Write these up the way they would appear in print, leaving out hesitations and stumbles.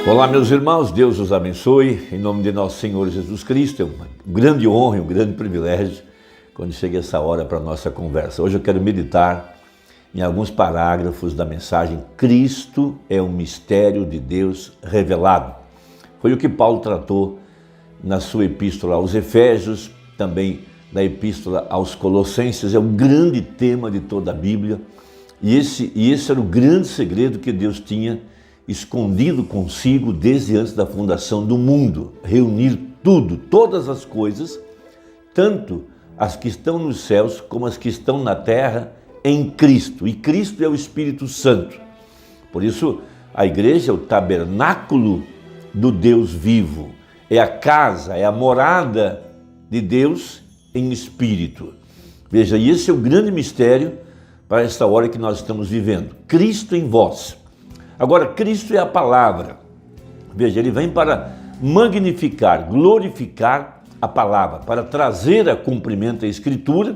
Olá, meus irmãos, Deus os abençoe, em nome de nosso Senhor Jesus Cristo. É uma grande honra, um grande privilégio quando chega essa hora para a nossa conversa. Hoje eu quero meditar em alguns parágrafos da mensagem Cristo é um mistério de Deus revelado. Foi o que Paulo tratou na sua epístola aos Efésios, também na epístola aos Colossenses. É o grande tema de toda a Bíblia e esse era o grande segredo que Deus tinha escondido consigo desde antes da fundação do mundo, reunir tudo, todas as coisas, tanto as que estão nos céus como as que estão na terra, em Cristo. E Cristo é o Espírito Santo. Por isso, a igreja é o tabernáculo do Deus vivo, é a casa, é a morada de Deus em espírito. Veja, e esse é o grande mistério para esta hora que nós estamos vivendo. Cristo em vós. Agora, Cristo é a palavra. Veja, ele vem para magnificar, glorificar a palavra, para trazer a cumprimento a Escritura,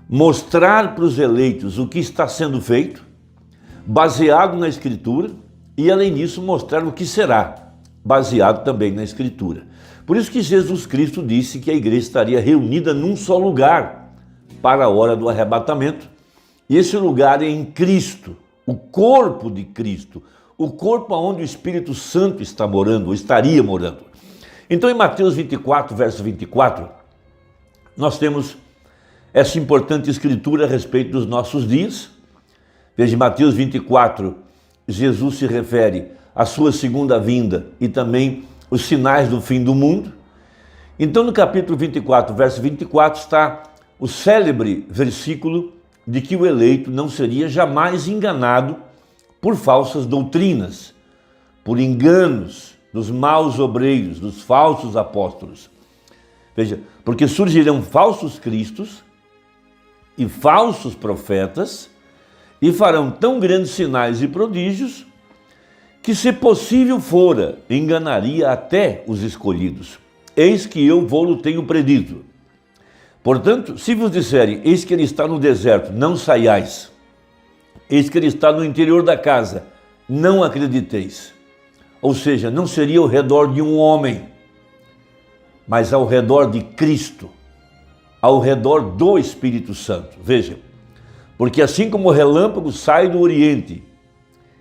mostrar para os eleitos o que está sendo feito, baseado na Escritura, e além disso mostrar o que será, baseado também na Escritura. Por isso que Jesus Cristo disse que a igreja estaria reunida num só lugar para a hora do arrebatamento, e esse lugar é em Cristo. O corpo de Cristo, o corpo onde o Espírito Santo está morando, ou estaria morando. Então, em Mateus 24, verso 24, nós temos essa importante escritura a respeito dos nossos dias. Veja, em Mateus 24, Jesus se refere à sua segunda vinda e também os sinais do fim do mundo. Então, no capítulo 24, verso 24, está o célebre versículo de que o eleito não seria jamais enganado por falsas doutrinas, por enganos dos maus obreiros, dos falsos apóstolos. Veja, porque surgirão falsos cristos e falsos profetas e farão tão grandes sinais e prodígios que, se possível fora, enganaria até os escolhidos. Eis que eu vou-lo tenho predito. Portanto, se vos disserem, eis que ele está no deserto, não saiais. Eis que ele está no interior da casa, não acrediteis. Ou seja, não seria ao redor de um homem, mas ao redor de Cristo, ao redor do Espírito Santo. Veja, porque assim como o relâmpago sai do Oriente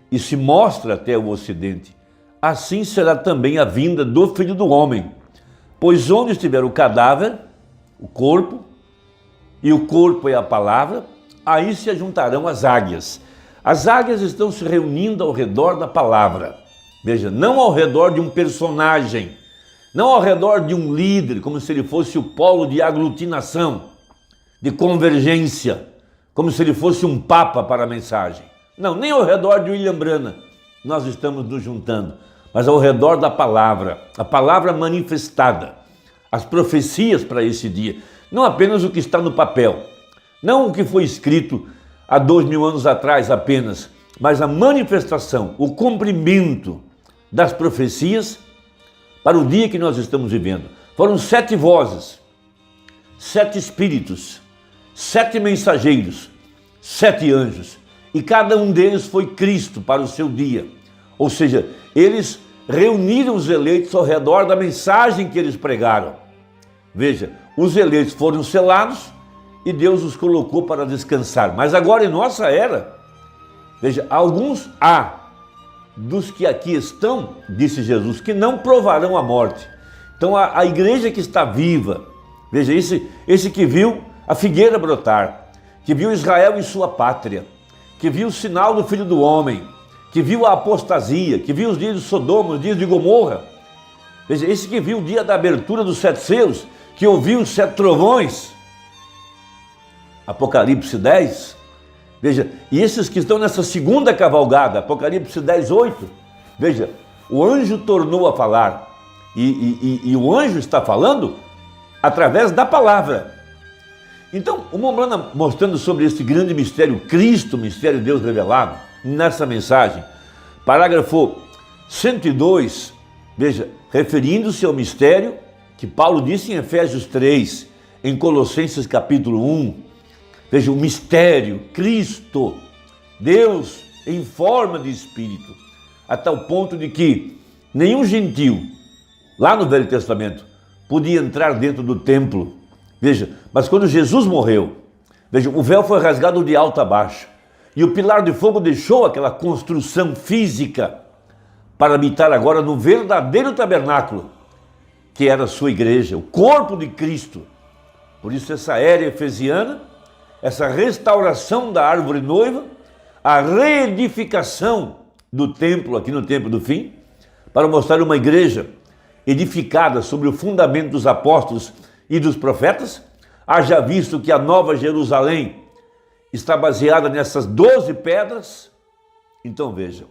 e se mostra até o Ocidente, assim será também a vinda do Filho do Homem. Pois onde estiver o cadáver, o corpo, e o corpo é a palavra, aí se ajuntarão as águias. As águias estão se reunindo ao redor da palavra. Veja, não ao redor de um personagem, não ao redor de um líder, como se ele fosse o polo de aglutinação, de convergência, como se ele fosse um papa para a mensagem. Não, nem ao redor de William Branham nós estamos nos juntando, mas ao redor da palavra, a palavra manifestada. As profecias para esse dia, não apenas o que está no papel, não o que foi escrito há 2000 anos atrás apenas, mas a manifestação, o cumprimento das profecias para o dia que nós estamos vivendo. Foram 7 vozes, 7 espíritos, 7 mensageiros, 7 anjos, e cada um deles foi Cristo para o seu dia. Ou seja, eles reuniram os eleitos ao redor da mensagem que eles pregaram. Veja, os eleitos foram selados e Deus os colocou para descansar. Mas agora em nossa era, veja, alguns dos que aqui estão, disse Jesus, que não provarão a morte. Então a igreja que está viva, veja, esse que viu a figueira brotar, que viu Israel em sua pátria, que viu o sinal do Filho do Homem, que viu a apostasia, que viu os dias de Sodoma, os dias de Gomorra. Veja, esse que viu o dia da abertura dos 7 selos, que ouviu os 7 trovões, Apocalipse 10, veja, e esses que estão nessa segunda cavalgada, Apocalipse 10, 8, veja, o anjo tornou a falar, e o anjo está falando através da palavra. Então, o Mombrana mostrando sobre esse grande mistério, Cristo, mistério de Deus revelado, nessa mensagem, parágrafo 102, veja, referindo-se ao mistério que Paulo disse em Efésios 3, em Colossenses capítulo 1, veja, o mistério, Cristo, Deus em forma de Espírito, a tal ponto de que Nenhum gentil, lá no Velho Testamento, podia entrar dentro do templo. Veja, mas quando Jesus morreu, veja, o véu foi rasgado de alto a baixo. E o pilar de fogo deixou aquela construção física para habitar agora no verdadeiro tabernáculo, que era a sua igreja, o corpo de Cristo. Por isso essa era efesiana, essa restauração da árvore noiva, a reedificação do templo, aqui no tempo do fim, para mostrar uma igreja edificada sobre o fundamento dos apóstolos e dos profetas, haja visto que a Nova Jerusalém está baseada nessas 12 pedras. Então vejam.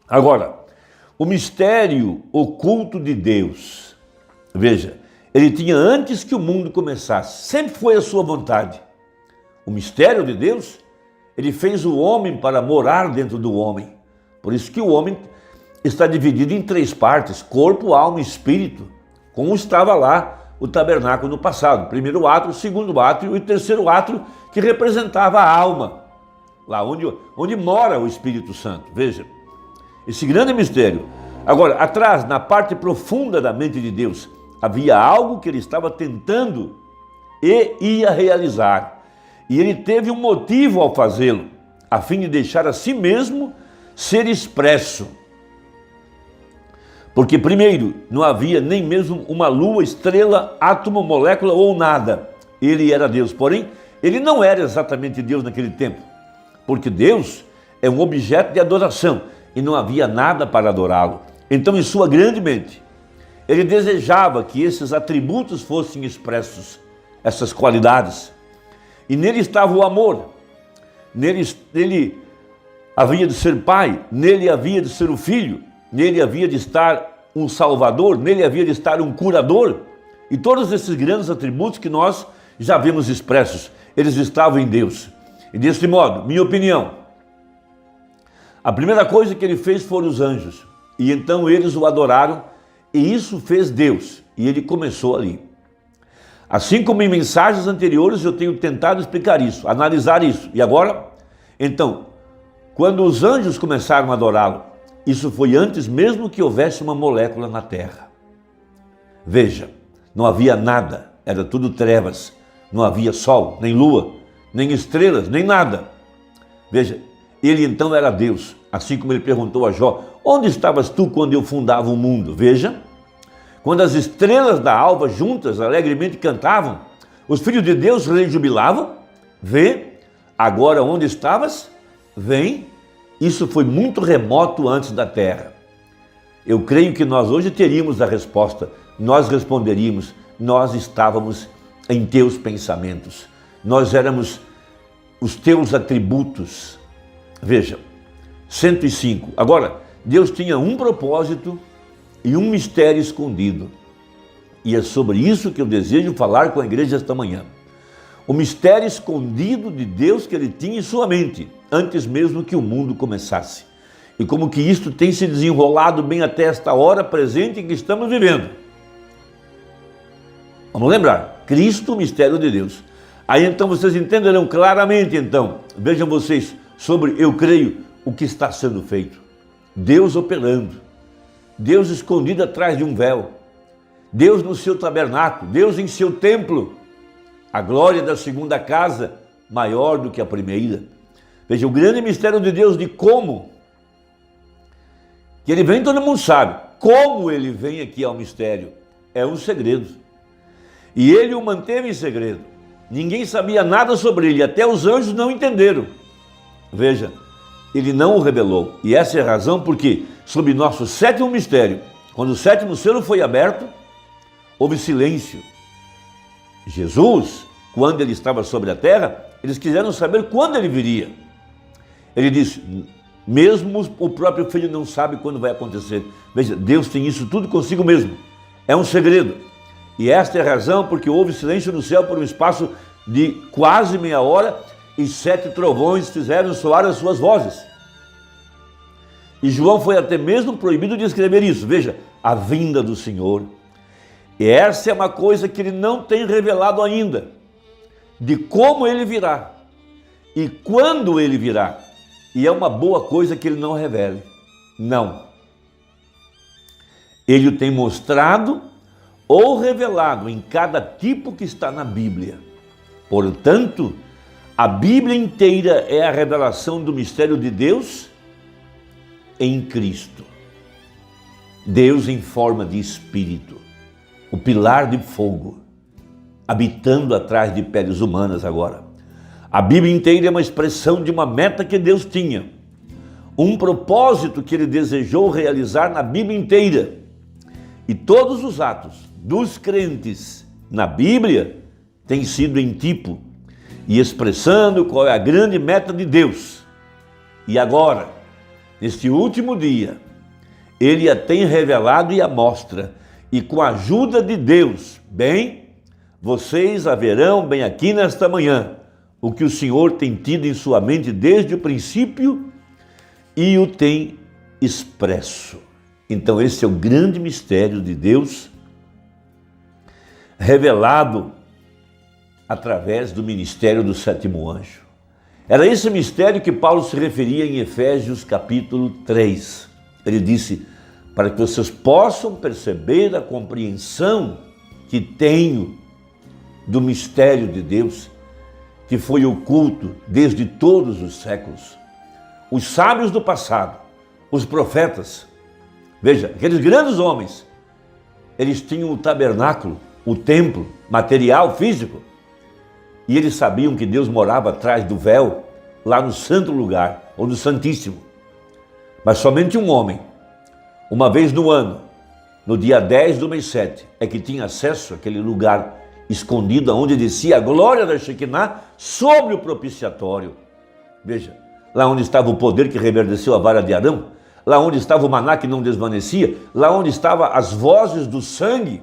Agora, o mistério oculto de Deus, veja, ele tinha antes que o mundo começasse, sempre foi a sua vontade. O mistério de Deus, ele fez o homem para morar dentro do homem. Por isso que o homem está dividido em 3 partes, corpo, alma e espírito, como estava lá o tabernáculo no passado. O primeiro átrio, o segundo átrio e o terceiro átrio, que representava a alma, lá onde mora o Espírito Santo. Veja, esse grande mistério. Agora, atrás, na parte profunda da mente de Deus, havia algo que ele estava tentando e ia realizar. E ele teve um motivo ao fazê-lo, a fim de deixar a si mesmo ser expresso. Porque, primeiro, não havia nem mesmo uma lua, estrela, átomo, molécula ou nada. Ele era Deus, porém, ele não era exatamente Deus naquele tempo, porque Deus é um objeto de adoração e não havia nada para adorá-lo. Então, em sua grande mente, ele desejava que esses atributos fossem expressos, essas qualidades. E nele estava o amor, nele havia de ser pai, nele havia de ser o filho, nele havia de estar um salvador, nele havia de estar um curador. E todos esses grandes atributos que nós já vimos expressos, eles estavam em Deus. E desse modo, minha opinião, a primeira coisa que ele fez foram os anjos. E então eles o adoraram, e isso fez Deus. E ele começou ali. Assim como em mensagens anteriores eu tenho tentado explicar isso, analisar isso. E agora, então, quando os anjos começaram a adorá-lo, isso foi antes mesmo que houvesse uma molécula na terra. Veja, não havia nada, era tudo trevas. Não havia sol, nem lua, nem estrelas, nem nada. Veja, ele então era Deus, assim como ele perguntou a Jó, onde estavas tu quando eu fundava o mundo? Veja, quando as estrelas da alva juntas alegremente cantavam, os filhos de Deus rejubilavam. Vê, agora onde estavas? Vem. Isso foi muito remoto antes da terra. Eu creio que nós hoje teríamos a resposta, nós responderíamos, nós estávamos em teus pensamentos, nós éramos os teus atributos. Veja, 105. Agora, Deus tinha um propósito e um mistério escondido. E é sobre isso que eu desejo falar com a igreja esta manhã. O mistério escondido de Deus que ele tinha em sua mente, antes mesmo que o mundo começasse. E como que isto tem se desenrolado bem até esta hora presente em que estamos vivendo. Vamos lembrar, Cristo, o mistério de Deus. Aí então vocês entenderão claramente, então, vejam vocês, sobre, eu creio, o que está sendo feito. Deus operando, Deus escondido atrás de um véu, Deus no seu tabernáculo, Deus em seu templo, a glória da segunda casa maior do que a primeira. Veja, o grande mistério de Deus de como que ele vem, todo mundo sabe. Como ele vem aqui ao mistério é um segredo. E ele o manteve em segredo. Ninguém sabia nada sobre ele, até os anjos não entenderam. Veja, ele não o revelou. E essa é a razão porque, sob nosso sétimo mistério, quando o sétimo selo foi aberto, houve silêncio. Jesus, quando ele estava sobre a terra, eles quiseram saber quando ele viria. Ele disse, mesmo o próprio filho não sabe quando vai acontecer. Veja, Deus tem isso tudo consigo mesmo. É um segredo. E esta é a razão porque houve silêncio no céu por um espaço de quase meia hora e 7 trovões fizeram soar as suas vozes. E João foi até mesmo proibido de escrever isso. Veja, a vinda do Senhor. E essa é uma coisa que ele não tem revelado ainda, de como ele virá e quando ele virá. E é uma boa coisa que ele não revele. Não. Ele o tem mostrado ou revelado em cada tipo que está na Bíblia. Portanto, a Bíblia inteira é a revelação do mistério de Deus em Cristo. Deus em forma de Espírito, o pilar de fogo, habitando atrás de peles humanas agora. A Bíblia inteira é uma expressão de uma meta que Deus tinha, um propósito que Ele desejou realizar na Bíblia inteira. E todos os atos dos crentes na Bíblia têm sido em tipo e expressando qual é a grande meta de Deus. E agora, neste último dia, Ele a tem revelado e a mostra. E com a ajuda de Deus, vocês haverão bem aqui nesta manhã o que o Senhor tem tido em sua mente desde o princípio e o tem expresso. Então esse é o grande mistério de Deus revelado através do ministério do sétimo anjo. Era esse mistério que Paulo se referia em Efésios capítulo 3. Ele disse, para que vocês possam perceber a compreensão que tenho do mistério de Deus, que foi oculto desde todos os séculos. Os sábios do passado, os profetas, veja, aqueles grandes homens, eles tinham o tabernáculo, o templo, material, físico, e eles sabiam que Deus morava atrás do véu, lá no santo lugar, ou no santíssimo. Mas somente um homem, uma vez no ano, no dia 10 do mês 7, é que tinha acesso àquele lugar escondido, onde descia a glória da Shekinah sobre o propiciatório. Veja, lá onde estava o poder que reverdeceu a vara de Arão, lá onde estava o maná que não desvanecia, lá onde estavam as vozes do sangue,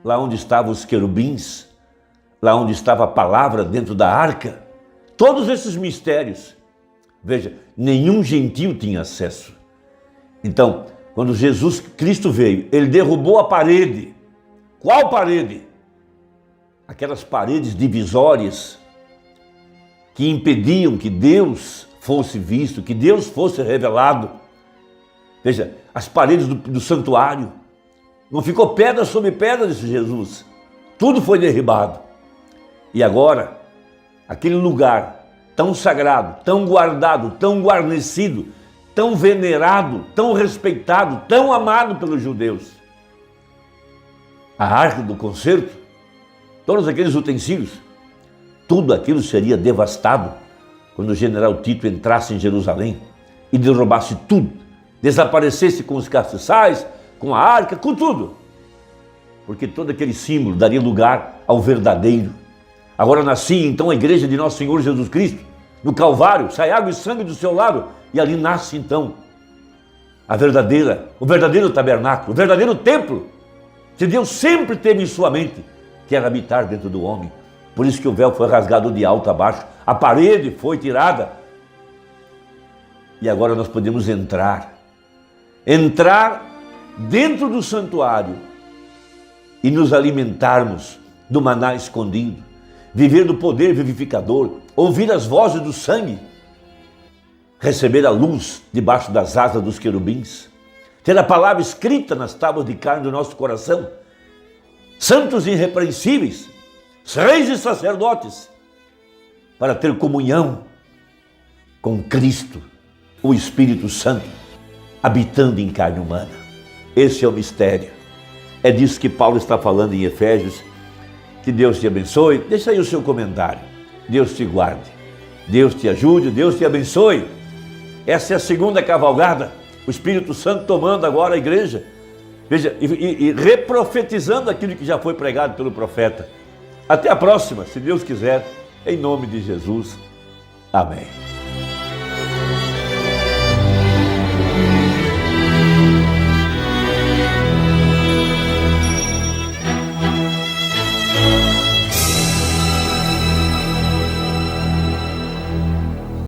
lá onde estavam os querubins, lá onde estava a palavra dentro da arca. Todos esses mistérios, veja, nenhum gentio tinha acesso. Então, quando Jesus Cristo veio, Ele derrubou a parede. Qual parede? Aquelas paredes divisórias que impediam que Deus fosse visto, que Deus fosse revelado. Veja, as paredes do santuário. Não ficou pedra sobre pedra, disse Jesus. Tudo foi derribado. E agora, aquele lugar tão sagrado, tão guardado, tão guarnecido, tão venerado, tão respeitado, tão amado pelos judeus. A arca do concerto, todos aqueles utensílios, tudo aquilo seria devastado quando o general Tito entrasse em Jerusalém e derrubasse tudo, desaparecesse com os castiçais, com a arca, com tudo. Porque todo aquele símbolo daria lugar ao verdadeiro. Agora nascia então a igreja de nosso Senhor Jesus Cristo, no Calvário, sai água e sangue do seu lado, e ali nasce então o verdadeiro tabernáculo, o verdadeiro templo, que Deus sempre teve em sua mente, que era habitar dentro do homem. Por isso que o véu foi rasgado de alto a baixo, a parede foi tirada, e agora nós podemos entrar dentro do santuário e nos alimentarmos do maná escondido, viver do poder vivificador, ouvir as vozes do sangue, receber a luz debaixo das asas dos querubins, ter a palavra escrita nas tábuas de carne do nosso coração, santos e irrepreensíveis, reis e sacerdotes, para ter comunhão com Cristo, o Espírito Santo, habitando em carne humana. Esse é o mistério. É disso que Paulo está falando em Efésios. Que Deus te abençoe. Deixa aí o seu comentário. Deus te guarde. Deus te ajude. Deus te abençoe. Essa é a segunda cavalgada. O Espírito Santo tomando agora a igreja. Veja, e reprofetizando aquilo que já foi pregado pelo profeta. Até a próxima, se Deus quiser, em nome de Jesus. Amém.